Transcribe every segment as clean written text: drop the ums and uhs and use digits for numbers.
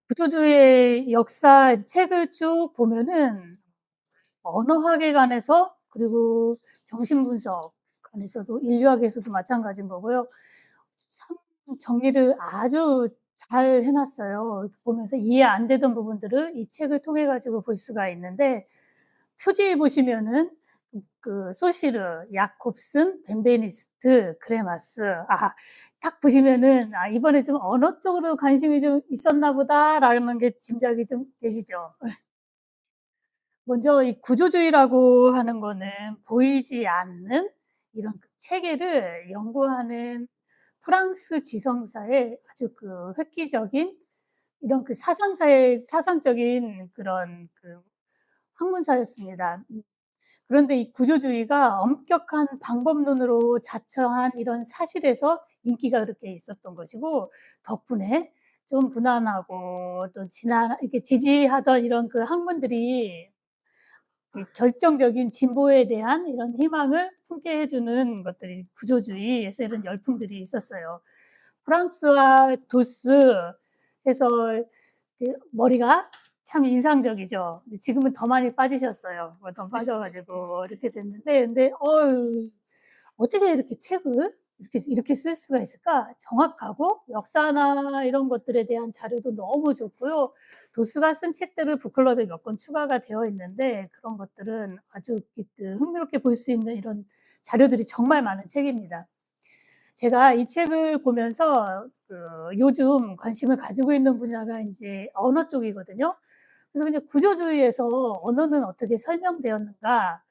구조주의의 역사 책을 쭉 보면은 언어학에 관해서 그리고 정신분석 관해서도 인류학에서도 마찬가지인 거고요. 참 정리를 아주 잘 해 놨어요. 보면서 이해 안 되던 부분들을 이 책을 통해 가지고 볼 수가 있는데 표지에 보시면은 소시르, 야콥슨, 벤베니스트, 크레마스 딱 보시면은 '아 이번에 좀 언어 쪽으로 관심이 좀 있었나 보다.'라는 게 짐작이 좀 되시죠? 먼저 이 구조주의라고 하는 거는 보이지 않는 이런 체계를 연구하는 프랑스 지성사의 아주 획기적인 이런 사상적인 그런 학문사였습니다. 그런데 이 구조주의가 엄격한 방법론으로 자처한 이런 사실에서 인기가 그렇게 있었던 것이고, 덕분에 좀 무난하고 또 이렇게 지지하던 이런 학문들이 이 결정적인 진보에 대한 이런 희망을 품게 해 주는 것들이 구조주의에서 이런 열풍들이 있었어요. 프랑스와 도스 해서 머리가 참 인상적이죠. 근데 지금은 더 많이 빠지셨어요. 더 빠져 가지고 이렇게 됐는데 근데 어떻게 이렇게 책을 이렇게 쓸 수가 있을까? 정확하고 역사나 이런 것들에 대한 자료도 너무 좋고요. 도스가 쓴 책들을 북클럽에 몇 권 추가가 되어 있는데 그런 것들은 아주 흥미롭게 볼 수 있는 이런 자료들이 정말 많은 책입니다. 제가 이 책을 보면서 요즘 관심을 가지고 있는 분야가 인제 언어 쪽이거든요. 그래서 그냥 구조주의에서 언어는 어떻게 설명되었는가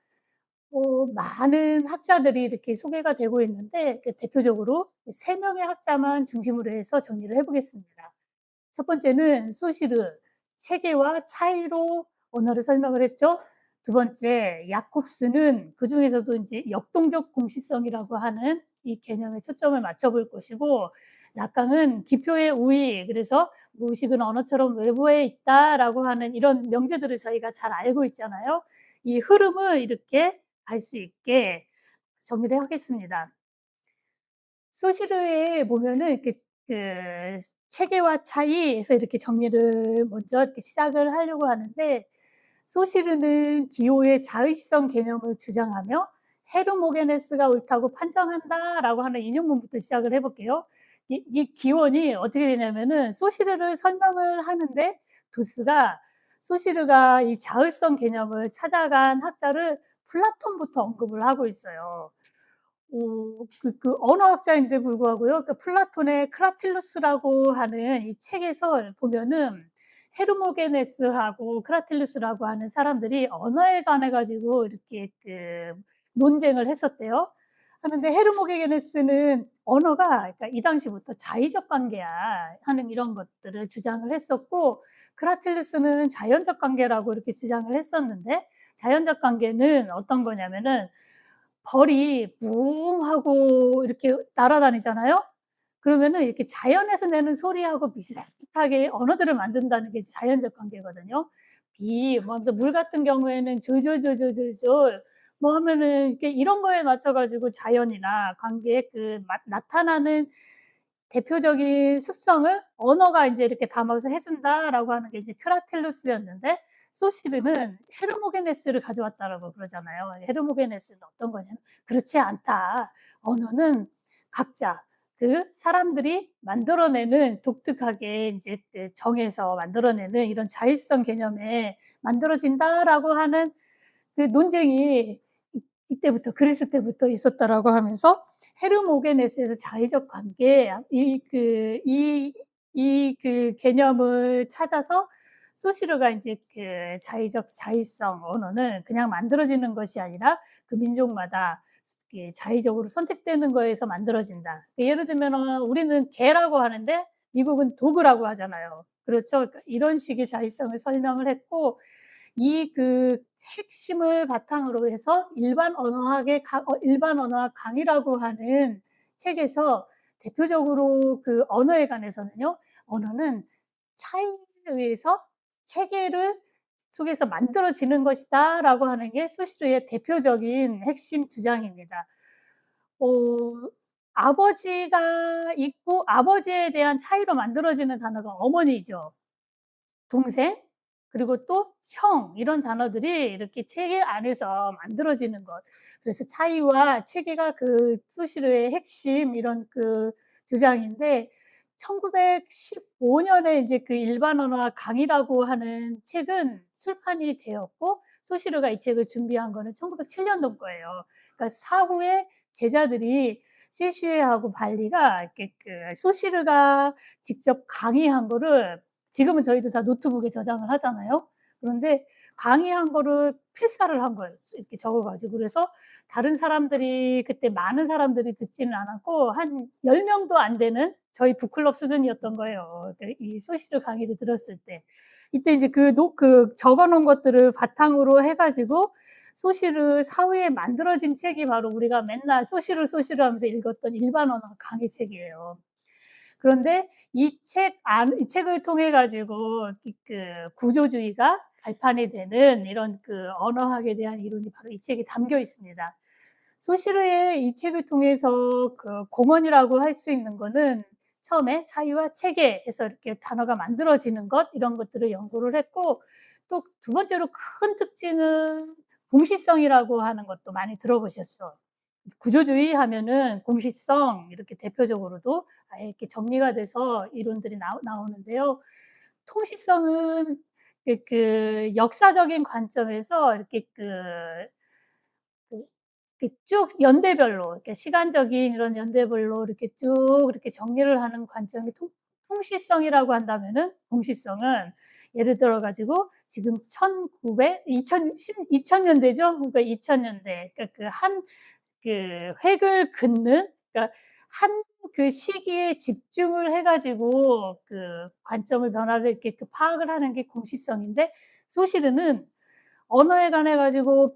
많은 학자들이 이렇게 소개가 되고 있는데 대표적으로 3명의 학자만 중심으로 해서 정리를 해 보겠습니다. 첫 번째는 소시르, 체계와 차이로 언어를 설명을 했죠. 두 번째 야콥스는 그중에서도 인제 역동적 공시성이라고 하는 이 개념에 초점을 맞춰 볼 것이고, 라깡은 기표의 우위, 그래서 "무의식은 언어처럼 외부에 있다."라고 하는 이런 명제들을 저희가 잘 알고 있잖아요. 이 흐름을 이렇게 알 수 있게 정리를 하겠습니다. 소시르에 보면은 이렇게 그 체계와 차이에서 이렇게 정리를 먼저 이렇게 시작을 하려고 하는데, 소시르는 기호의 자의성 개념을 주장하며 "헤르모게네스가 옳다고 판정한다."라고 하는 인용문부터 시작을 해 볼게요. 이 기원이 어떻게 되냐면은 소시르를 설명을 하는데 도스가 소시르가 이 자의성 개념을 찾아간 학자를 플라톤부터 언급을 하고 있어요. 언어학자인데 불구하고요. 플라톤의 크라틸루스라고 하는 이 책에서 보면은 헤르모게네스하고 크라틸루스라고 하는 사람들이 언어에 관해 가지고 이렇게 논쟁을 했었대요. 하는데 헤르모게네스는 언어가 이 당시부터 자의적 관계야 하는 이런 것들을 주장을 했었고, 크라틸루스는 자연적 관계라고 이렇게 주장을 했었는데, 자연적 관계는 어떤 거냐면은 벌이 뭉 하고 이렇게 날아다니잖아요. 그러면은 이렇게 자연에서 내는 소리하고 비슷하게 언어들을 만든다는 게 자연적 관계거든요. 뭐 하면서 물 같은 경우에는 졸졸졸졸졸 뭐 하면은 이렇게 이런 거에 맞춰 가지고 자연이나 관계의 나타나는 대표적인 습성을 언어가 인제 이렇게 담아서 해 준다라고 하는 게 이제 크라틸루스였는데, 소시르는 헤르모게네스를 가져왔다라고 그러잖아요. 헤르모게네스는 어떤 거냐면 "그렇지 않다. 언어는 각자 사람들이 만들어내는 독특하게 인제 정해서 만들어내는 이런 자의성 개념에 만들어진다."라고 하는 논쟁이 이때부터 그리스 때부터 있었다라고 하면서 헤르모게네스에서 자의적 관계 개념을 찾아서 소시르가 인제 자의성 언어는 그냥 만들어지는 것이 아니라 민족마다 자의적으로 선택되는 거에서 만들어진다. 예를 들면 우리는 개라고 하는데 미국은 도그라고 하잖아요. 그렇죠? 그러니까 이런 식의 자의성을 설명을 했고, 이 핵심을 바탕으로 해서 일반 언어학 강의라고 하는 책에서 대표적으로 언어에 관해서는요. "언어는 차이에 의해서 체계를 속에서 만들어지는 것이다."라고 하는 게 소시르의 대표적인 핵심 주장입니다. 어 아버지가 있고 아버지에 대한 차이로 만들어지는 단어가 어머니죠. 동생, 그리고 또 형 이런 단어들이 이렇게 체계 안에서 만들어지는 것. 그래서 차이와 체계가 그 소시르의 핵심 이런 그 주장인데 1915 년에 인제 그 일반 언어학 강의라고 하는 책은 출판이 되었고 소시르가 이 책을 준비한 거는 1907 년도 거예요. 그러니까 사후에 제자들이 셰슈에하고 발리가 이렇게 그 소시르가 직접 강의한 거를 지금은 저희도 다 노트북에 저장을 하잖아요. 그런데 강의한 거를 필사를 한 거예요. 이렇게 적어 가지고. 그래서 다른 사람들이 그때 많은 사람들이 듣지는 않았고 한 10 명도 안 되는 저희 북클럽 수준이었던 거예요. 이 소시르 강의를 들었을 때. 이때 이제 그 적어 놓은 것들을 바탕으로 해 가지고 소시르 사후에 만들어진 책이 바로 우리가 맨날 소시르, 소시르 하면서 읽었던 일반 언어 강의 책이에요. 그런데 이 책을 통해 가지고 그 구조주의가 발판이 되는 이런 그 언어학에 대한 이론이 바로 이 책에 담겨 있습니다. 소시르의 이 책을 통해서 그 공언이라고 할 수 있는 거는 처음에 차이와 체계에서 이렇게 단어가 만들어지는 것 이런 것들을 연구를 했고 또 두 번째로 큰 특징은 공시성이라고 하는 것도 많이 들어보셨죠? 구조주의 하면은 공시성 이렇게 대표적으로도 아예 이렇게 정리가 돼서 이론들이 나오는데요. 통시성은 그 역사적인 관점에서 이렇게 그 쭉 연대별로 이렇게 시간적인 이런 연대별로 이렇게 쭉 이렇게 정리를 하는 관점이 통시성이라고 한다면은 공시성은 예를 들어 가지고 지금 1900 2000 년대죠. 그러니까 2000 년대 그러니까 그 획을 긋는 그러니까 한 그 시기에 집중을 해 가지고 그 관점을 변화를 이렇게 그 파악을 하는 게 공시성인데 소시르는 언어에 관해 가지고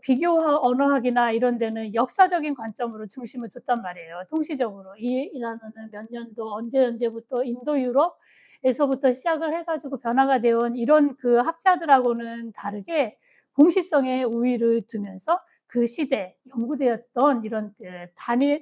언어학이나 이런 데는 역사적인 관점으로 중심을 뒀단 말이에요, 통시적으로. 이 단어는 몇 년도 언제부터 인도 유럽에서부터 시작을 해 가지고 변화가 되어 온 이런 그 학자들하고는 다르게 공시성에 우위를 두면서 그 시대에 연구되었던 이런 그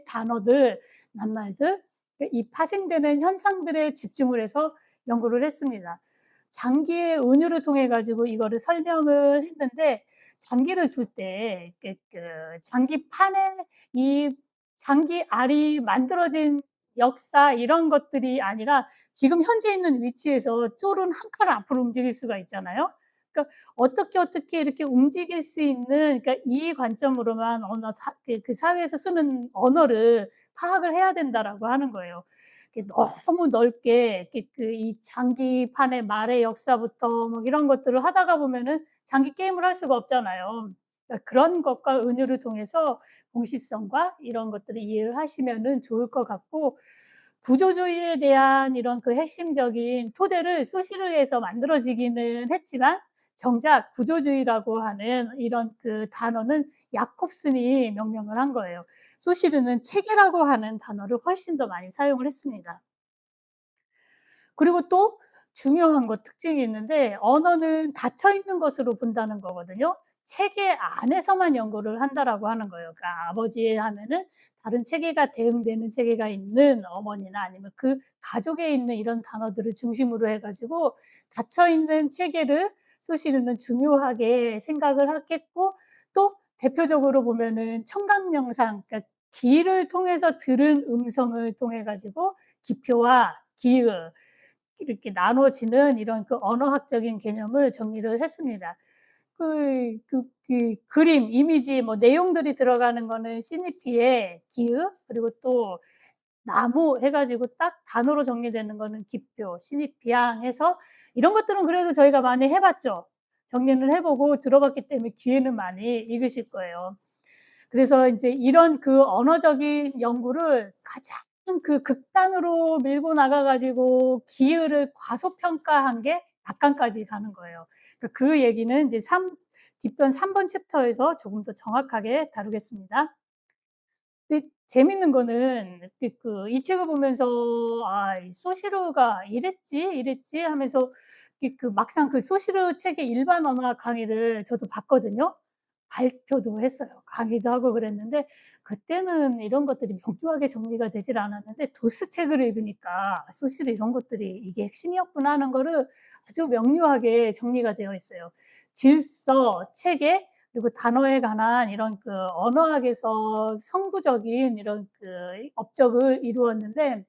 단어들, 낱말들 이 파생되는 현상들에 집중을 해서 연구를 했습니다. 장기의 은유를 통해 가지고 이거를 설명을 했는데 장기를 둘 때 그 장기판에 이 장기알이 만들어진 역사 이런 것들이 아니라 지금 현재 있는 위치에서 쫄은 한 칸 앞으로 움직일 수가 있잖아요. 그러니까 어떻게 이렇게 움직일 수 있는 그러니까 이 관점으로만 언어 그 사회에서 쓰는 언어를 파악을 해야 된다라고 하는 거예요. 이렇게 너무 넓게 이렇게 이 장기판의 말의 역사부터 뭐 이런 것들을 하다가 보면은 장기 게임을 할 수가 없잖아요. 그러니까 그런 것과 은유를 통해서 공시성과 이런 것들을 이해를 하시면은 좋을 것 같고 구조주의에 대한 이런 그 핵심적인 토대를 소시르에서 만들어지기는 했지만 정작 구조주의라고 하는 이런 그 단어는 야콥슨이 명명을 한 거예요. 소시르는 체계라고 하는 단어를 훨씬 더 많이 사용을 했습니다. 그리고 또 중요한 것 특징이 있는데 언어는 닫혀 있는 것으로 본다는 거거든요. 체계 안에서만 연구를 한다라고 하는 거예요. 그러니까 아버지 하면은 다른 체계가 대응되는 체계가 있는 어머니나 아니면 그 가족에 있는 이런 단어들을 중심으로 해 가지고 닫혀 있는 체계를 소시르는 중요하게 생각을 하겠고 또 대표적으로 보면은 청각 영상 그러니까 귀를 통해서 들은 음성을 통해 가지고 기표와 기읍 이렇게 나눠지는 이런 그 언어학적인 개념을 정리를 했습니다. 그림, 이미지 뭐 내용들이 들어가는 거는 시니피에 기읍 그리고 또 나무 해 가지고 딱 단어로 정리되는 거는 기표, 시니피앙 해서 이런 것들은 그래도 저희가 많이 해 봤죠. 정리는 해 보고 들어봤기 때문에 귀에는 많이 익으실 거예요. 그래서 인제 이런 그 언어적인 연구를 가장 그 극단으로 밀고 나가 가지고 기을을 과소평가한 게 낙관까지 가는 거예요. 그 얘기는 인제 뒷편 3번 챕터에서 조금 더 정확하게 다루겠습니다. 근데 재밌는 거는 이 책을 보면서 '아 이 소시르가 이랬지.' 하면서 막상 그 소시르 책의 일반 언어학 강의를 저도 봤거든요. 발표도 했어요. 강의도 하고 그랬는데 그때는 이런 것들이 명료하게 정리가 되질 않았는데 도스 책을 읽으니까 소실 이런 것들이 '이게 핵심이었구나.' 하는 거를 아주 명료하게 정리가 되어 있어요. 질서, 체계, 그리고 단어에 관한 이런 그 언어학에서 선구적인 이런 그 업적을 이루었는데,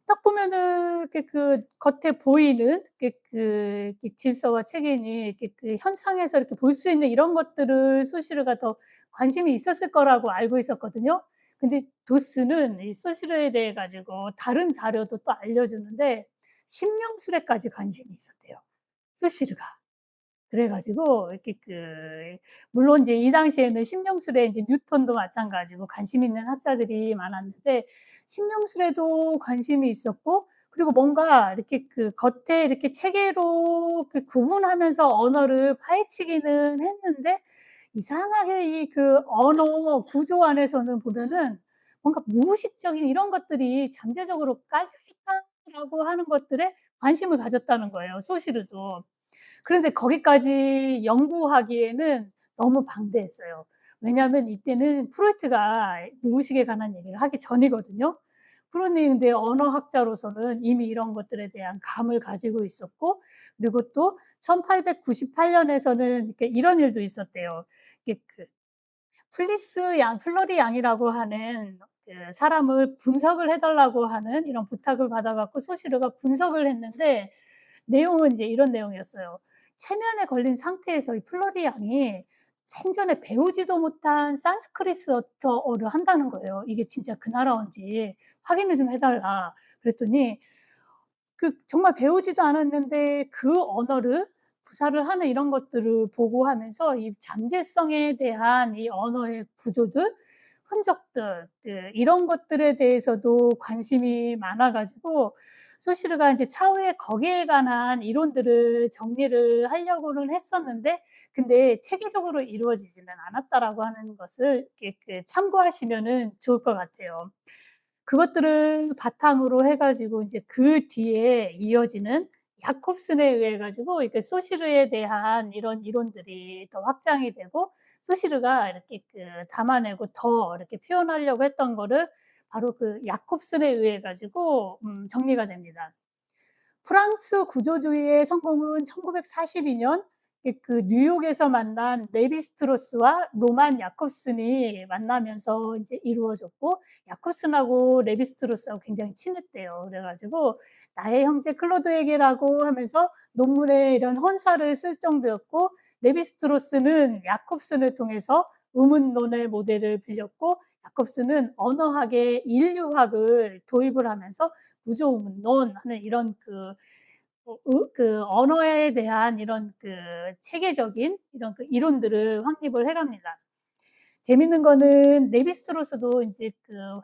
딱 보면은 이렇게 그 겉에 보이는 이렇게 질서와 체계니 이렇게 그 현상에서 이렇게 볼 수 있는 이런 것들을 소시르가 더 관심이 있었을 거라고 알고 있었거든요. 근데 도스는 이 소시르에 대해 가지고 다른 자료도 또 알려주는데 심령술에까지 관심이 있었대요, 소시르가. 그래 가지고 이렇게 물론 인제 이 당시에는 심령술에 인제 뉴턴도 마찬가지고 관심 있는 학자들이 많았는데 심령술에도 관심이 있었고, 그리고 뭔가 이렇게 그 겉에 이렇게 체계로 구분하면서 언어를 파헤치기는 했는데 이상하게 이 언어 구조 안에서는 보면은 뭔가 무의식적인 이런 것들이 잠재적으로 깔려 있다라고 하는 것들에 관심을 가졌다는 거예요, 소시르도. 그런데 거기까지 연구하기에는 너무 방대했어요. 왜냐하면 이때는 프로이트가 무의식에 관한 얘기를 하기 전이거든요. 그러니 근데 언어학자로서는 이미 이런 것들에 대한 감을 가지고 있었고, 그리고 또 1898 년에서는 이렇게 이런 일도 있었대요. 이게 플러리 양이라고 하는 사람을 분석을 해 달라고 하는 이런 부탁을 받아 갖고 소시르가 분석을 했는데, 내용은 이제 이런 내용이었어요. 최면에 걸린 상태에서 이 플러리 양이 생전에 배우지도 못한 산스크리트어를 한다는 거예요. 이게 진짜 그 나라어인지 확인을 좀 해 달라. 그랬더니 정말 배우지도 않았는데 그 언어를 구사를 하는 이런 것들을 보고하면서 이 잠재성에 대한 이 언어의 구조들, 흔적들, 이런 것들에 대해서도 관심이 많아 가지고 소시르가 인제 차후에 거기에 관한 이론들을 정리를 하려고는 했었는데, 근데 체계적으로 이루어지지는 않았다라고 하는 것을 이렇게 참고하시면은 좋을 것 같아요. 그것들을 바탕으로 해 가지고 인제 그 뒤에 이어지는 야콥슨에 의해 가지고 이렇게 소시르에 대한 이런 이론들이 더 확장이 되고, 소시르가 이렇게 담아내고 더 이렇게 표현하려고 했던 거를 바로 야콥슨에 의해 가지고 정리가 됩니다. 프랑스 구조주의의 성공은 1942년 뉴욕에서 만난 레비스트로스와 로만 야콥슨이 만나면서 인제 이루어졌고, 야콥슨하고 레비스트로스하고 굉장히 친했대요. 그래 가지고 "나의 형제 클로드에게"라고 하면서 논문에 이런 헌사를 쓸 정도였고, 레비스트로스는 야콥슨을 통해서 의문론의 모델을 빌렸고, 야콥슨은 언어학의 인류학을 도입을 하면서 구조의문론 하는 이런 언어에 대한 이런 체계적인 이런 이론들을 확립을 해 갑니다. 재밌는 거는 레비스트로스도 인제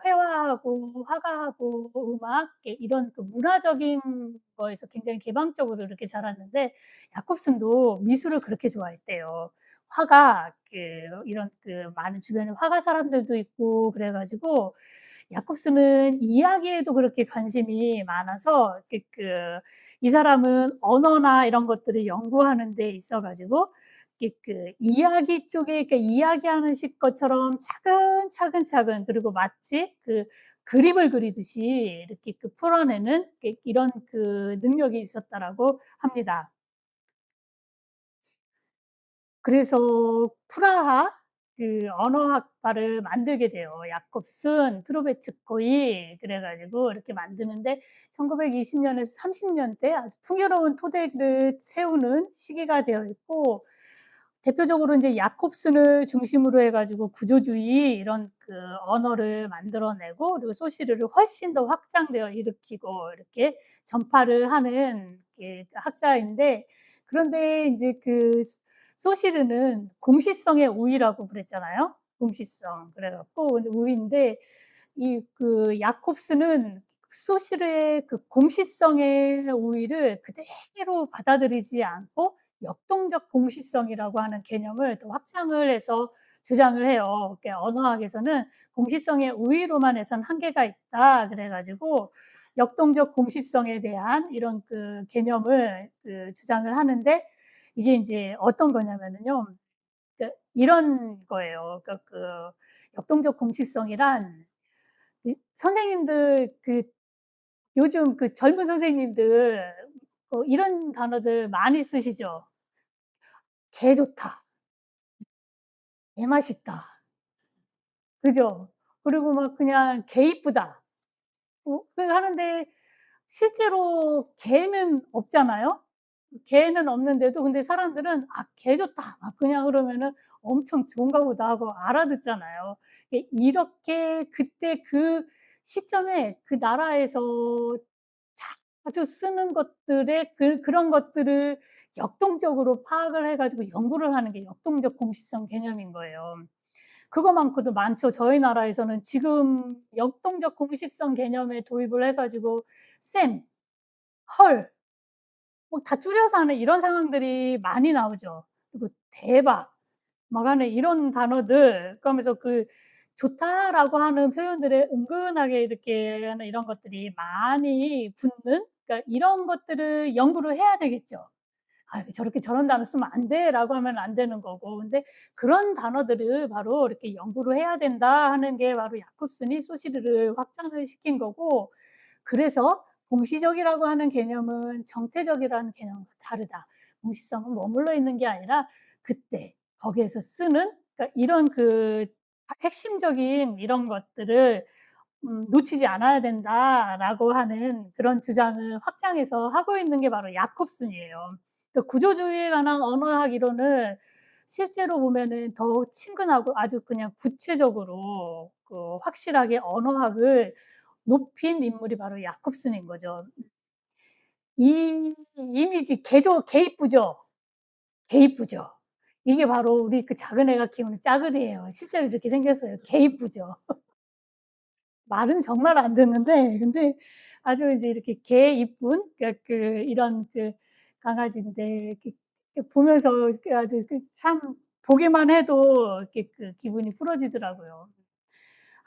회화하고 화가하고 음악 이런 문화적인 거에서 굉장히 개방적으로 이렇게 자랐는데, 야콥슨도 미술을 그렇게 좋아했대요. 화가 이런 많은 주변에 화가 사람들도 있고 그래 가지고 야콥슨은 이야기에도 그렇게 관심이 많아서 이 사람은 언어나 이런 것들을 연구하는 데 있어 가지고 이게 이야기 쪽에 이야기하는 식 것처럼 차근차근, 그리고 마치 그림을 그리듯이 이렇게 풀어내는 이런 능력이 있었다라고 합니다. 그래서 프라하 언어학과를 만들게 돼요. 야콥슨, 트루베츠코이 그래 가지고 이렇게 만드는데 1920 년에서 30 년대 아주 풍요로운 토대를 세우는 시기가 되어 있고, 대표적으로 인제 야콥슨을 중심으로 해 가지고 구조주의 이런 언어를 만들어 내고, 그리고 소시르를 훨씬 더 확장되어 일으키고 이렇게 전파를 하는 학자인데, 그런데 인제 소시르는 공시성의 우위라고 그랬잖아요. 공시성. 그래 갖고 근데 우위인데 이 야콥스는 소시르의 공시성의 우위를 그대로 받아들이지 않고 역동적 공시성이라고 하는 개념을 더 확장을 해서 주장을 해요. 언어학에서는 "공시성의 우위로만 해서는 한계가 있다." 그래 가지고 역동적 공시성에 대한 이런 개념을 주장을 하는데, 이게 인제 어떤 거냐면은요. 이런 거예요. 역동적 공식성이란 선생님들 요즘 젊은 선생님들 이런 단어들 많이 쓰시죠. "개 좋다." "개 맛있다." 그죠? 그리고 막 그냥 "개 이쁘다." 하는데 실제로 개는 없잖아요. 개는 없는데도 근데 사람들은 "아 개 좋다." 막 그냥 그러면은 '엄청 좋은가 보다.' 하고 알아듣잖아요. 이렇게 그때 그 시점에 그 나라에서 자주 쓰는 것들의 그런 것들을 역동적으로 파악을 해 가지고 연구를 하는 게 역동적 공시성 개념인 거예요. 그거만큼도 많죠. 저희 나라에서는 지금 역동적 공식성 개념에 도입을 해 가지고 쌤, 헐 뭐 다 줄여서 하는 이런 상황들이 많이 나오죠. 그리고 대박 막 하는 이런 단어들 그러면서 좋다라고 하는 표현들에 은근하게 이렇게 하는 이런 것들이 많이 붙는 그러니까 이런 것들을 연구를 해야 되겠죠. '아 저렇게 저런 단어 쓰면 안 돼.'라고 하면 안 되는 거고. 근데 그런 단어들을 바로 이렇게 연구를 해야 된다 하는 게 바로 야콥슨이 소시르를 확장을 시킨 거고 그래서 공시적이라고 하는 개념은 정태적이라는 개념과 다르다. 공시성은 머물러 있는 게 아니라 그때 거기에서 쓰는 그러니까 이런 핵심적인 이런 것들을 '놓치지 않아야 된다.'라고 하는 그런 주장을 확장해서 하고 있는 게 바로 야콥슨이에요. 구조주의에 관한 언어학 이론을 실제로 보면은 더욱 친근하고 아주 그냥 구체적으로 확실하게 언어학을 높인 인물이 바로 야콥슨인 거죠. 이 이미지 개 이쁘죠? 개 이쁘죠? 이게 바로 우리 작은 애가 키우는 짜글이에요. 실제로 이렇게 생겼어요. 개 이쁘죠? 말은 정말 안 듣는데 근데 아주 이제 이렇게 개 이쁜 이런 강아지인데 이렇게 보면서 아주 참 보기만 해도 이렇게 기분이 풀어지더라고요.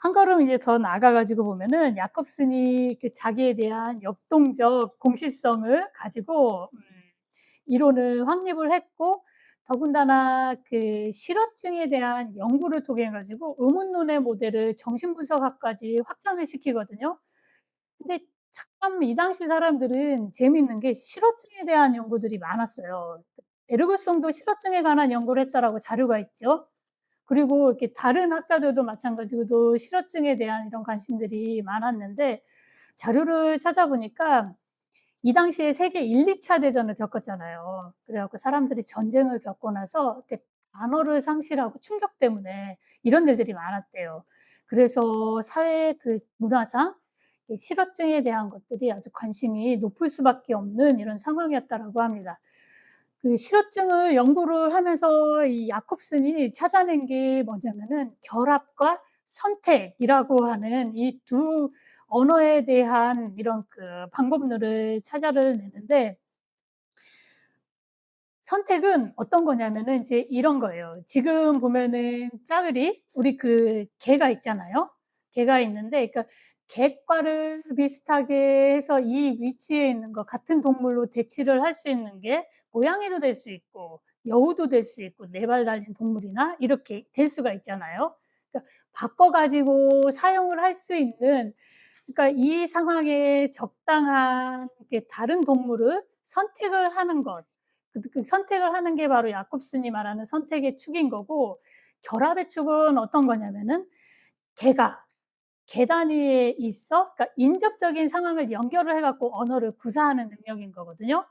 한 걸음 이제 더 나아가 가지고 보면은 야콥슨이 자기에 대한 역동적 공실성을 가지고 이론을 확립을 했고 더군다나 실어증에 대한 연구를 통해 가지고 의문론의 모델을 정신분석학까지 확장을 시키거든요. 근데 참 이 당시 사람들은 재미있는 게 실어증에 대한 연구들이 많았어요. 에르고성도 실어증에 관한 연구를 했다라고 자료가 있죠. 그리고 이렇게 다른 학자들도 마찬가지로 실어증에 대한 이런 관심들이 많았는데 자료를 찾아보니까 이 당시에 세계 1-2차 대전을 겪었잖아요. 그래 갖고 사람들이 전쟁을 겪고 나서 이렇게 단어를 상실하고 충격 때문에 이런 일들이 많았대요. 그래서 사회 문화상 이 실어증에 대한 것들이 아주 관심이 높을 수밖에 없는 이런 상황이었다라고 합니다. 실어증을 연구를 하면서 이 야콥슨이 찾아낸 게 뭐냐면은 결합과 선택이라고 하는 이 두 언어에 대한 이런 방법론을 찾아를 내는데 선택은 어떤 거냐면은 인제 이런 거예요. 지금 보면은 짜글이 우리 개가 있잖아요. 개가 있는데 그러니까 개과를 비슷하게 해서 이 위치에 있는 거 같은 동물로 대치를 할 수 있는 게 고양이도 될 수 있고 여우도 될 수 있고 4발 달린 동물이나 이렇게 될 수가 있잖아요. 그러니까 바꿔 가지고 사용을 할 수 있는 그러니까 이 상황에 적당한 다른 동물을 선택을 하는 것. 선택을 하는 게 바로 야콥슨이 말하는 선택의 축인 거고 결합의 축은 어떤 거냐면은 개가 개 단위에 있어 그러니까 인접적인 상황을 연결을 해 갖고 언어를 구사하는 능력인 거거든요.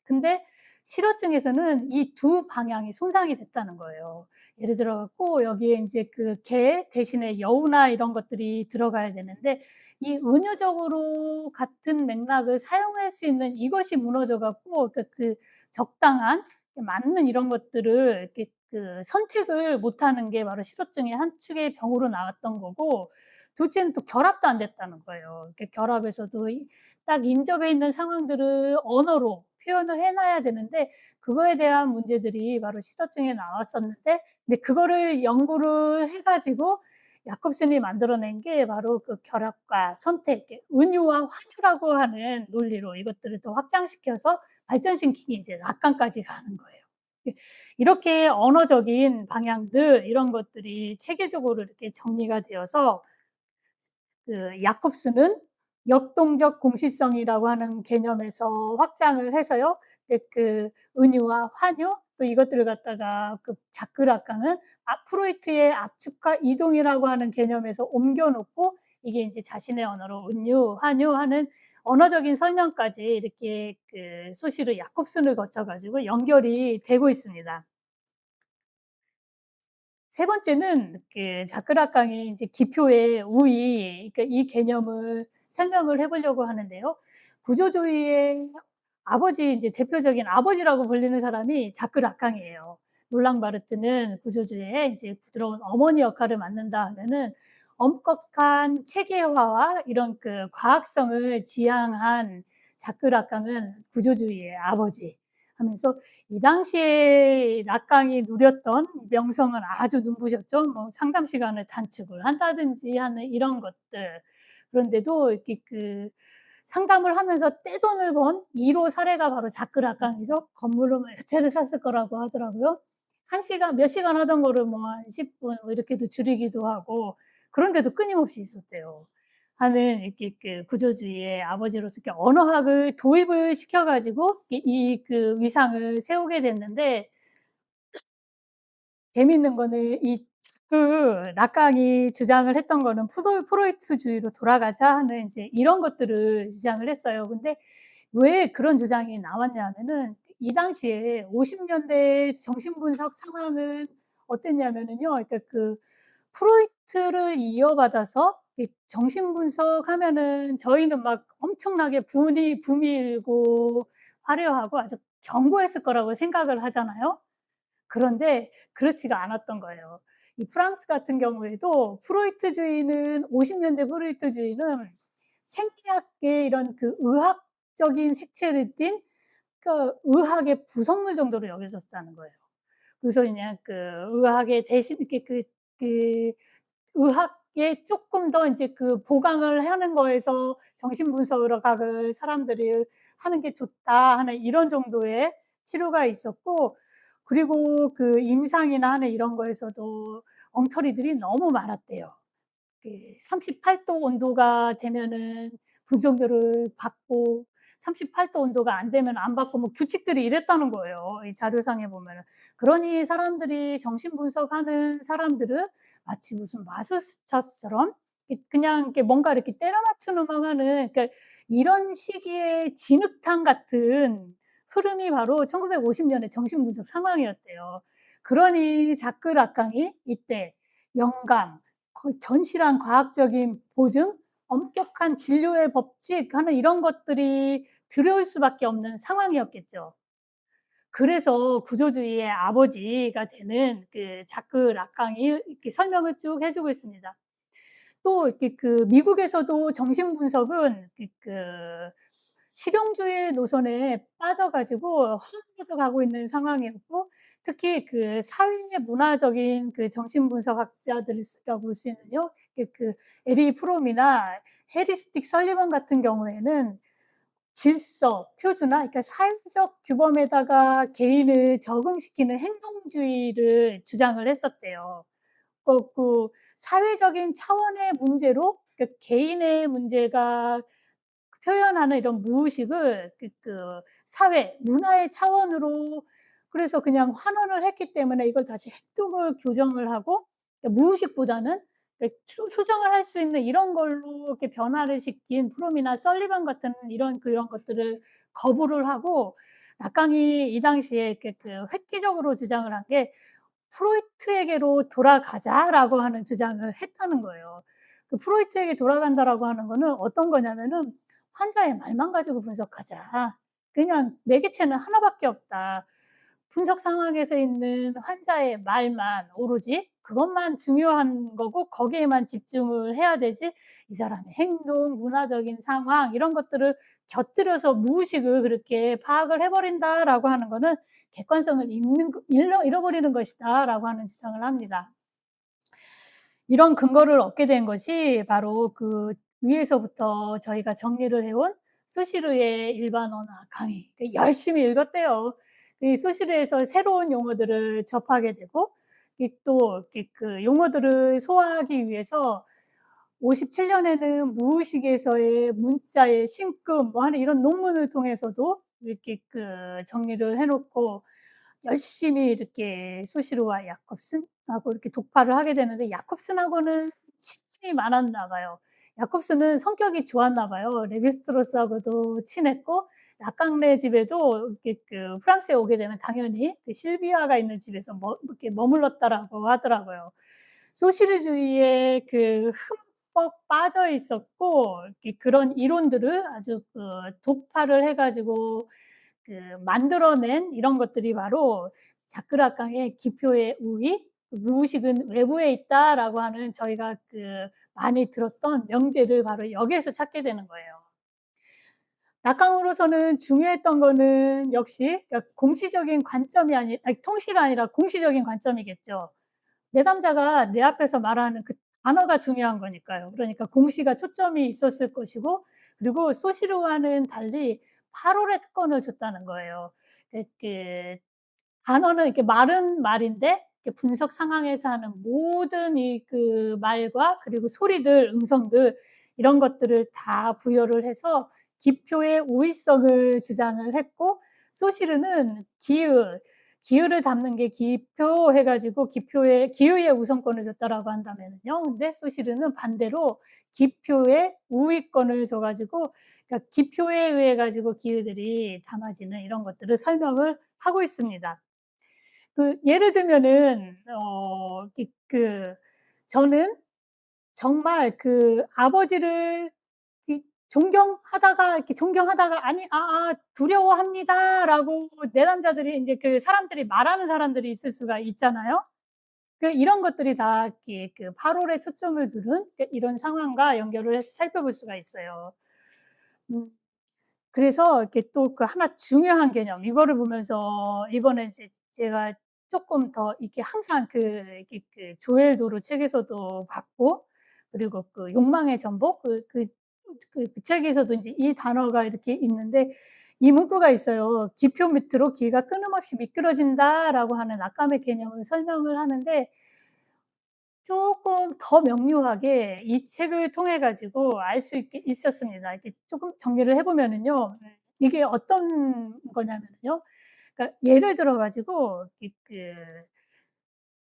근데 실어증에서는 이 두 방향이 손상이 됐다는 거예요. 예를 들어 갖고 여기에 인제 개 대신에 여우나 이런 것들이 들어가야 되는데 이 은유적으로 같은 맥락을 사용할 수 있는 이것이 무너져 갖고 적당한 맞는 이런 것들을 이렇게 선택을 못하는 게 바로 실어증의 한 축의 병으로 나왔던 거고 둘째는 또 결합도 안 됐다는 거예요. 결합에서도 딱 인접해 있는 상황들을 언어로 표현을 해 놔야 되는데 그거에 대한 문제들이 바로 실어증에 나왔었는데 근데 그거를 연구를 해 가지고 야콥슨이 만들어낸 게 바로 결합과 선택, 은유와 환유라고 하는 논리로 이것들을 더 확장시켜서 발전시킨 게 이제 락강까지 가는 거예요. 이렇게 언어적인 방향들 이런 것들이 체계적으로 이렇게 정리가 되어서 야콥스는 역동적 공시성이라고 하는 개념에서 확장을 해서요. 은유와 환유 또 이것들을 갖다가 자크락강은 프로이트의 압축과 이동이라고 하는 개념에서 옮겨 놓고 이게 인제 자신의 언어로 은유, 환유하는 언어적인 설명까지 이렇게 소시르 야콥슨을 거쳐 가지고 연결이 되고 있습니다. 세 번째는 자크락강의 인제 기표의 우위, 그러니까 이 개념을 설명을 해 보려고 하는데요. 구조주의의 아버지, 인제 대표적인 아버지라고 불리는 사람이 자크락강이에요. 롤랑 바르트는 구조주의의 인제 부드러운 어머니 역할을 맡는다 하면은 엄격한 체계화와 이런 과학성을 지향한 자크락강은 구조주의의 아버지 하면서 이 당시에 락강이 누렸던 명성은 아주 눈부셨죠. 뭐 상담 시간을 단축을 한다든지 하는 이런 것들. 그런데도 이렇게 상담을 하면서 떼돈을 번 1호 사례가 바로 자크 락강이죠. 건물을 몇 채를 샀을 거라고 하더라고요. 한 시간 몇 시간 하던 거를 뭐 한 10분 뭐 이렇게도 줄이기도 하고 그런데도 끊임없이 있었대요. 하는 이렇게 구조주의의 아버지로서 이렇게 언어학을 도입을 시켜 가지고 위상을 세우게 됐는데 재미있는 거는 락강이 주장을 했던 거는 프로이트주의로 돌아가자 하는 인제 이런 것들을 주장을 했어요. 근데 왜 그런 주장이 나왔냐면은 이 당시에 50 년대 정신분석 상황은 어땠냐면은요. 그러니까 프로이트를 이어받아서 이 정신분석하면은 저희는 막 엄청나게 붐이 일고 화려하고 아주 견고했을 거라고 생각을 하잖아요. 그런데 그렇지가 않았던 거예요. 이 프랑스 같은 경우에도 프로이트주의는 50 년대 프로이트주의는 생리학계 이런 의학적인 색채를 띤 의학의 부속물 정도로 여겨졌다는 거예요. 그래서 그냥 의학의 대신 이렇게 그 의학에 쪼끔 더 인제 보강을 하는 거에서 정신분석학을 사람들이 하는 게 좋다 하는 이런 정도의 치료가 있었고 그리고 임상이나 하는 이런 거에서도 엉터리들이 너무 많았대요. 38도 온도가 되면은 분석료를 받고 38도 온도가 안 되면 안 받고 뭐 규칙들이 이랬다는 거예요, 이 자료상에 보면은. 그러니 사람들이 정신 분석하는 사람들은 마치 무슨 마술사처럼 그냥 이렇게 뭔가 이렇게 때려 맞추는 하는 이런 시기의 진흙탕 같은 흐름이 바로 1950 년의 정신 분석 상황이었대요. 그러니 자크 락강이 이때 영감 거의 견실한 과학적인 보증, 엄격한 진료의 법칙 하는 이런 것들이 들어올 수밖에 없는 상황이었겠죠. 그래서 구조주의의 아버지가 되는 자크 락강이 이렇게 설명을 쭉 해 주고 있습니다. 또 이렇게 미국에서도 정신분석은 실용주의 노선에 빠져 가지고 허무해져 가고 있는 상황이었고 특히 사회 문화적인 정신분석학자들이라고 볼 수 있는요. 에리 프롬이나 해리 스틱 설리번 같은 경우에는 질서, 표준화 그러니까 사회적 규범에다가 개인을 적응시키는 행동주의를 주장을 했었대요. 사회적인 차원의 문제로 개인의 문제가 표현하는 이런 무의식을 사회, 문화의 차원으로 그래서 그냥 환원을 했기 때문에 이걸 다시 행동을 교정을 하고 무의식보다는 수정을 할 수 있는 이런 걸로 이렇게 변화를 시킨 프롬이나 설리반 같은 그런 것들을 거부를 하고 락강이 이 당시에 이렇게 획기적으로 주장을 한 게 "프로이트에게로 돌아가자."라고 하는 주장을 했다는 거예요. "프로이트에게 돌아간다."라고 하는 거는 어떤 거냐면은 "환자의 말만 가지고 분석하자. 그냥 매개체는 하나밖에 없다. 분석 상황에서 있는 환자의 말만 오로지 그것만 중요한 거고 거기에만 집중을 해야 되지 이 사람의 행동, 문화적인 상황 이런 것들을 곁들여서 무의식을 그렇게 파악을 해 버린다."라고 하는 거는 "객관성을 잃는 거 잃어버리는 것이다."라고 하는 주장을 합니다. 이런 근거를 얻게 된 것이 바로 위에서부터 저희가 정리를 해온 소시르의 일반 언어 강의 열심히 읽었대요. 이 소실에서 새로운 용어들을 접하게 되고 이 또 이렇게 그 용어들을 소화하기 위해서 57 년에는 무의식에서의 문자의 심금 뭐 하는 이런 논문을 통해서도 이렇게 그 정리를 해 놓고 열심히 이렇게 소시르와 야콥슨하고 이렇게 독파를 하게 되는데 야콥슨하고는 친분이 많았나 봐요. 야콥슨은 성격이 좋았나 봐요. 레비스트로스하고도 친했고 라깡네 집에도 이렇게 그 프랑스에 오게 되면 당연히 그 실비아가 있는 집에서 이렇게 머물렀다라고 하더라고요. 소시르주의에 그 흠뻑 빠져 있었고 이렇게 그런 이론들을 아주 그 독파를 해 가지고 그 만들어낸 이런 것들이 바로 자크라깡의 기표의 우위, 무의식은 외부에 있다라고 하는 저희가 그 많이 들었던 명제를 바로 여기에서 찾게 되는 거예요. 라깡으로서는 중요했던 거는 역시 그러니까 공시적인 관점이 아니 통시가 아니라 공시적인 관점이겠죠. 내담자가 내 앞에서 말하는 그 단어가 중요한 거니까요. 그러니까 공시가 초점이 있었을 것이고 그리고 소시르와는 달리 8 월의 특권을 줬다는 거예요. 그 단어는 이렇게 말은 말인데 이렇게 분석 상황에서 하는 모든 이 그 말과 그리고 소리들, 음성들 이런 것들을 다 부여를 해서 기표의 우위성을 주장을 했고 소시르는 기의를 담는 게 기표 해 가지고 기표의 기의의 우선권을 줬다라고 한다면은요. 근데 소시르는 반대로 기표의 우위권을 줘 가지고 그러니까 기표에 의해 가지고 기의들이 담아지는 이런 것들을 설명을 하고 있습니다. 그 예를 들면은 저는 정말 그 아버지를 존경하다가 "아니 두려워합니다."라고 내담자들이 인제 그 사람들이 말하는 사람들이 있을 수가 있잖아요. 이런 것들이 다 이렇게 그 8 월에 초점을 두는 이런 상황과 연결을 해서 살펴볼 수가 있어요. 음. 그래서 이렇게 또 그 하나 중요한 개념 이거를 보면서 이번에 이제 제가 쪼끔 더 이렇게 항상 이렇게 그 조엘 도르 책에서도 봤고 그리고 그 욕망의 전복 그 책에서도 인제 이 단어가 이렇게 있는데 이 문구가 있어요. "기표 밑으로 기가 끊임없이 미끄러진다."라고 하는 악감의 개념을 설명을 하는데 쪼끔 더 명료하게 이 책을 통해 가지고 알 수 있게 있었습니다. 이렇게 쪼금 정리를 해 보면은요. 이게 어떤 거냐면은요. 그러니까 예를 들어 가지고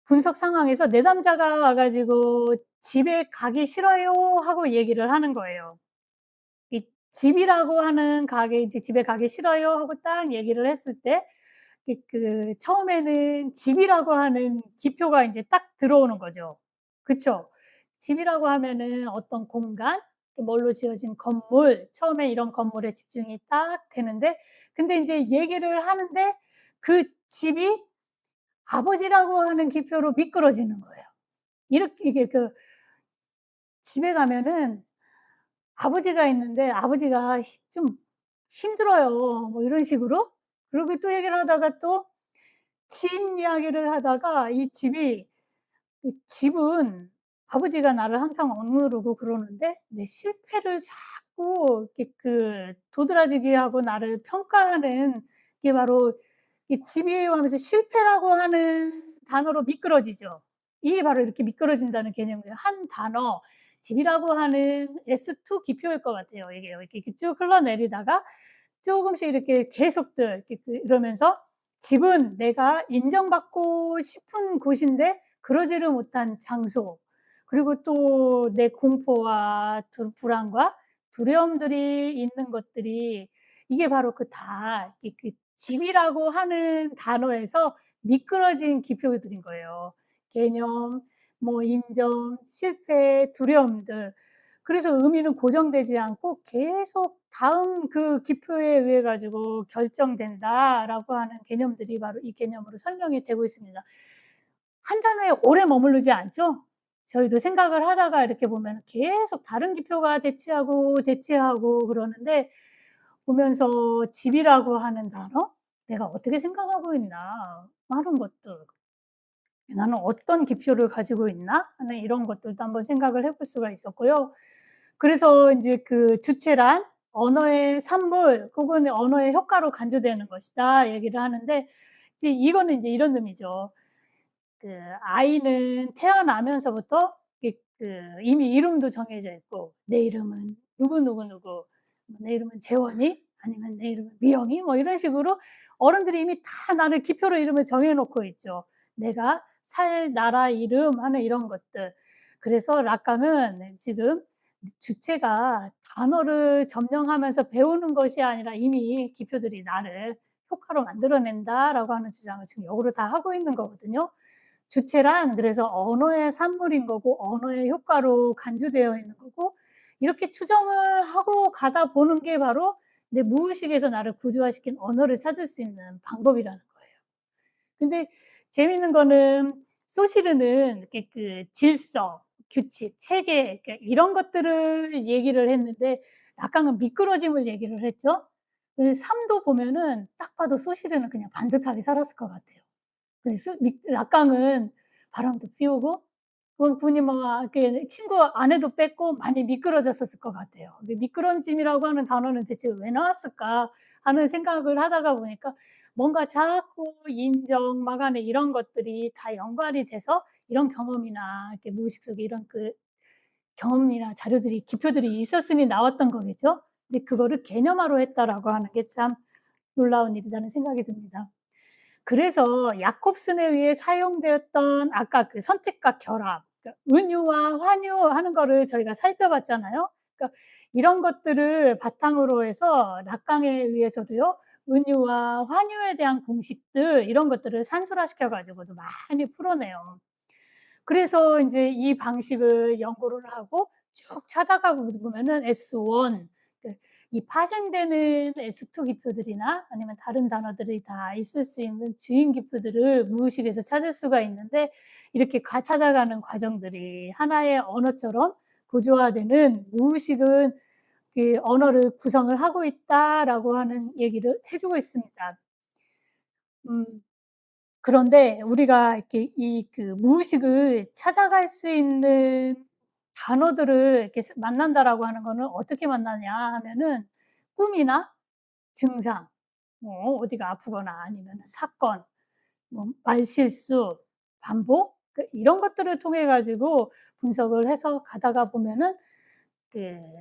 분석 상황에서 내담자가 와 가지고 "집에 가기 싫어요." 하고 얘기를 하는 거예요. 이 집이라고 하는 가게 이제 "집에 가기 싫어요." 하고 딱 얘기를 했을 때 처음에는 집이라고 하는 기표가 인제 딱 들어오는 거죠. 그쵸? 집이라고 하면은 어떤 공간, 뭘로 지어진 건물, 처음에 이런 건물에 집중이 딱 되는데 근데 인제 얘기를 하는데 그 집이 아버지라고 하는 기표로 미끄러지는 거예요. 이게 집에 가면은 아버지가 있는데 아버지가 좀 힘들어요." 뭐 이런 식으로. 그리고 또 얘기를 하다가 또 집 이야기를 하다가 이 집은 아버지가 나를 항상 억누르고 그러는데 내 실패를 자꾸 이렇게 도드라지게 하고 나를 평가하는 게 바로 이 집이에요 하면서 실패라고 하는 단어로 미끄러지죠. 이게 바로 이렇게 미끄러진다는 개념이에요. 한 단어 집이라고 하는 S2 기표일 것 같아요 이게. 이렇게 쭉 흘러내리다가 쪼금씩 이렇게 계속들 이렇게 이러면서 집은 내가 인정받고 싶은 곳인데 그러지를 못한 장소 그리고 또 내 공포와 불안과 두려움들이 있는 것들이 이게 바로 집이라고 하는 단어에서 미끄러진 기표들인 거예요. 개념, 뭐 인정, 실패, 두려움들. 그래서 의미는 고정되지 않고 계속 다음 그 기표에 의해 가지고 결정된다라고 하는 개념들이 바로 이 개념으로 설명이 되고 있습니다. 한 단어에 오래 머무르지 않죠? 저희도 생각을 하다가 이렇게 보면은 계속 다른 기표가 대치하고 그러는데 보면서 집이라고 하는 단어 '내가 어떻게 생각하고 있나?' 하는 것들 '나는 어떤 기표를 가지고 있나?' 하는 이런 것들도 한번 생각을 해볼 수가 있었고요. 그래서 인제 그 주체란 언어의 산물 혹은 언어의 효과로 간주되는 것이다 얘기를 하는데 이제 이거는 인제 이런 의미죠. 그 아이는 태어나면서부터 이미 이름도 정해져 있고 내 이름은 누구누구누구, 뭐 내 이름은 재원이 아니면 내 이름은 미영이 뭐 이런 식으로 어른들이 이미 다 나를 기표로 이름을 정해 놓고 있죠. 내가 살 나라 이름 하는 이런 것들. 그래서 락강은 지금 주체가 단어를 점령하면서 배우는 것이 아니라 이미 기표들이 나를 효과로 만들어낸다라고 하는 주장을 지금 역으로 다 하고 있는 거거든요. 주체란 그래서 언어의 산물인 거고 언어의 효과로 간주되어 있는 거고 이렇게 추정을 하고 가다 보는 게 바로 내 무의식에서 나를 구조화시킨 언어를 찾을 수 있는 방법이라는 거예요. 근데 재미있는 거는 소시르는 이렇게 질서, 규칙, 체계 그러니까 이런 것들을 얘기를 했는데 락강은 미끄러짐을 얘기를 했죠. 그 삶도 보면은 딱 봐도 소시르는 그냥 반듯하게 살았을 것 같아요. 그래서 락강은 바람도 피우고 그분이 뭐 이렇게 친구 아내도 뺐고 많이 미끄러졌었을 것 같아요. 근데 '미끄럼짐이라고 하는 단어는 대체 왜 나왔을까?' 하는 생각을 하다가 보니까 뭔가 자꾸 인정, 막연해 이런 것들이 다 연관이 돼서 이런 경험이나 이렇게 무의식 속에 이런 경험이나 자료들이 기표들이 있었으니 나왔던 거겠죠. 근데 그거를 개념화로 했다라고 하는 게 참 놀라운 일이라는 생각이 듭니다. 그래서 야콥슨에 의해 사용되었던 아까 선택과 결합, 그러니까 은유와 환유하는 거를 저희가 살펴봤잖아요. 그러니까 이런 것들을 바탕으로 해서 락강에 의해서도요. 은유와 환유에 대한 공식들 이런 것들을 산술화시켜 가지고도 많이 풀어내요. 그래서 인제 이 방식을 연구를 하고 쭉 찾아가 보면은 S1 이 파생되는 S2 기표들이나 아니면 다른 단어들이 다 있을 수 있는 주인 기표들을 무의식에서 찾을 수가 있는데 이렇게 찾아가는 과정들이 하나의 언어처럼 구조화되는 무의식은 언어를 구성을 하고 있다라고 하는 얘기를 해 주고 있습니다. 음. 그런데 우리가 이렇게 무의식을 찾아갈 수 있는 단어들을 이렇게 만난다라고 하는 거는 어떻게 만나냐 하면은 꿈이나 증상, 뭐 어디가 아프거나 아니면은 사건, 뭐 말실수, 반복 이런 것들을 통해 가지고 분석을 해서 가다가 보면은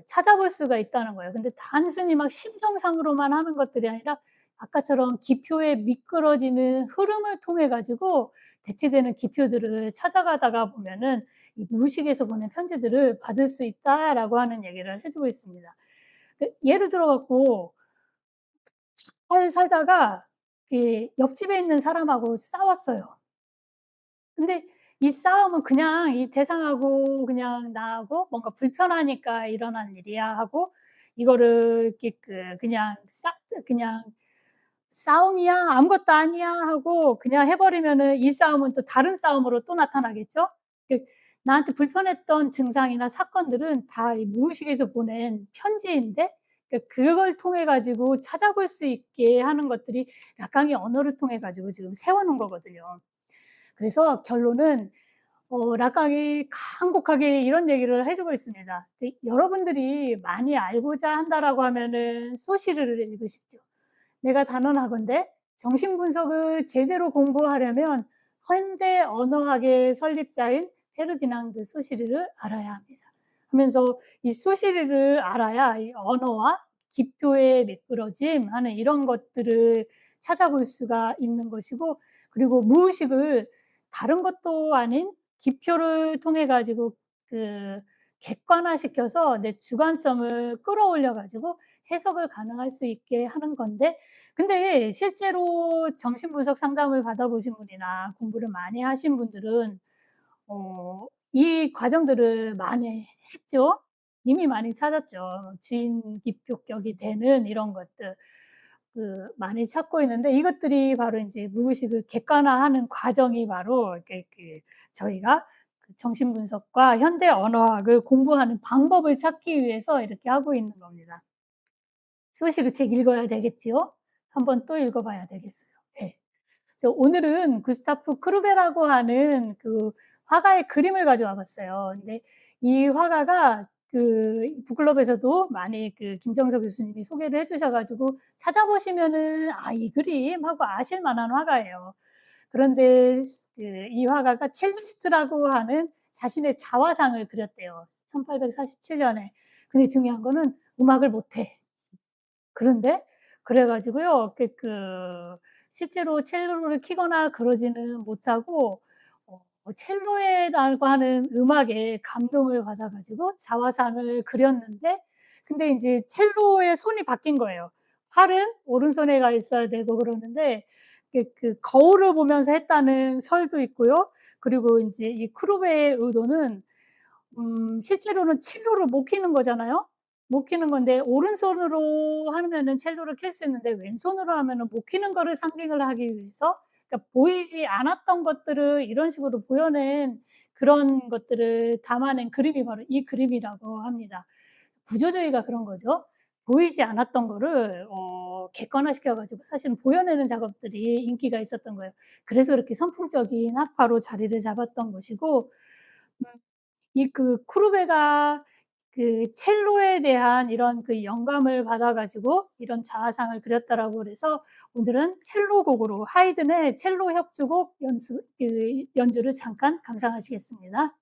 찾아볼 수가 있다는 거예요. 근데 단순히 막 심정상으로만 하는 것들이 아니라 아까처럼 기표에 미끄러지는 흐름을 통해 가지고 대체되는 기표들을 찾아가다가 보면은 이 무의식에서 보낸 편지들을 받을 수 있다라고 하는 얘기를 해 주고 있습니다. 예를 들어 갖고 잘 살다가 옆집에 있는 사람하고 싸웠어요. 근데 이 싸움은 그냥 이 대상하고 그냥 나하고 뭔가 불편하니까 일어난 일이야 하고 이거를 이렇게 그냥 '싸움이야. 아무것도 아니야.' 하고 그냥 해 버리면은 이 싸움은 또 다른 싸움으로 또 나타나겠죠? 그 나한테 불편했던 증상이나 사건들은 다 이 무의식에서 보낸 편지인데 그걸 통해 가지고 찾아볼 수 있게 하는 것들이 약간의 언어를 통해 가지고 지금 세워 놓은 거거든요. 그래서 결론은 락강이 간곡하게 이런 얘기를 해 주고 있습니다. 여러분들이 많이 알고자 한다라고 하면은 소시르를 읽으십시오. 내가 단언하건대 정신 분석을 제대로 공부하려면 현대 언어학의 설립자인 페르디낭드 소시르를 알아야 합니다. 하면서 이 소시르를 알아야 이 언어와 기표의 미끄러짐 하는 이런 것들을 찾아볼 수가 있는 것이고 그리고 무의식을 다른 것도 아닌 기표를 통해 가지고 그 객관화시켜서 내 주관성을 끌어올려 가지고 해석을 가능할 수 있게 하는 건데 근데 실제로 정신분석 상담을 받아보신 분이나 공부를 많이 하신 분들은 이 과정들을 많이 했죠. 이미 많이 찾았죠. 주인 기표격이 되는 이런 것들 많이 찾고 있는데 이것들이 바로 인제 무의식을 객관화하는 과정이 바로 이렇게 저희가 정신분석과 현대 언어학을 공부하는 방법을 찾기 위해서 이렇게 하고 있는 겁니다. 수시로 책 읽어야 되겠지요? 한번 또 읽어 봐야 되겠어요. 예. 그래서 오늘은 구스타프 크루베라고 하는 화가의 그림을 가져와 봤어요. 근데 이 화가가 북클럽에서도 많이 김정석 교수님이 소개를 해 주셔 가지고 찾아보시면은 '아 이 그림.' 하고 아실 만한 화가예요. 그런데 이 화가가 첼리스트라고 하는 자신의 자화상을 그렸대요, 1847 년에. 근데 중요한 거는 음악을 못 해. 그런데 그래 가지고요. 실제로 첼로를 키거나 그러지는 못하고 첼로에라고 하는 음악에 감동을 받아 가지고 자화상을 그렸는데, 근데 인제 첼로의 손이 바뀐 거예요. 활은 오른손에 가 있어야 되고 그러는데 거울을 보면서 했다는 설도 있고요. 그리고 인제 이 크루베의 의도는 실제로는 첼로를 못 키는 거잖아요. 못 키는 건데 오른손으로 하면은 첼로를 킬 수 있는데 왼손으로 하면은 못 키는 거를 상징을 하기 위해서, 그러니까 보이지 않았던 것들을 이런 식으로 보여낸 그런 것들을 담아낸 그림이 바로 이 그림이라고 합니다. 구조주의가 그런 거죠. 보이지 않았던 거를 객관화시켜 가지고 사실은 보여내는 작업들이 인기가 있었던 거예요. 그래서 그렇게 선풍적인 학파로 자리를 잡았던 것이고, 음 이 쿠르베가 첼로에 대한 이런 영감을 받아 가지고 이런 자화상을 그렸다라고 그래서 오늘은 첼로 곡으로 하이든의 첼로 협주곡 연주를 잠깐 감상하시겠습니다.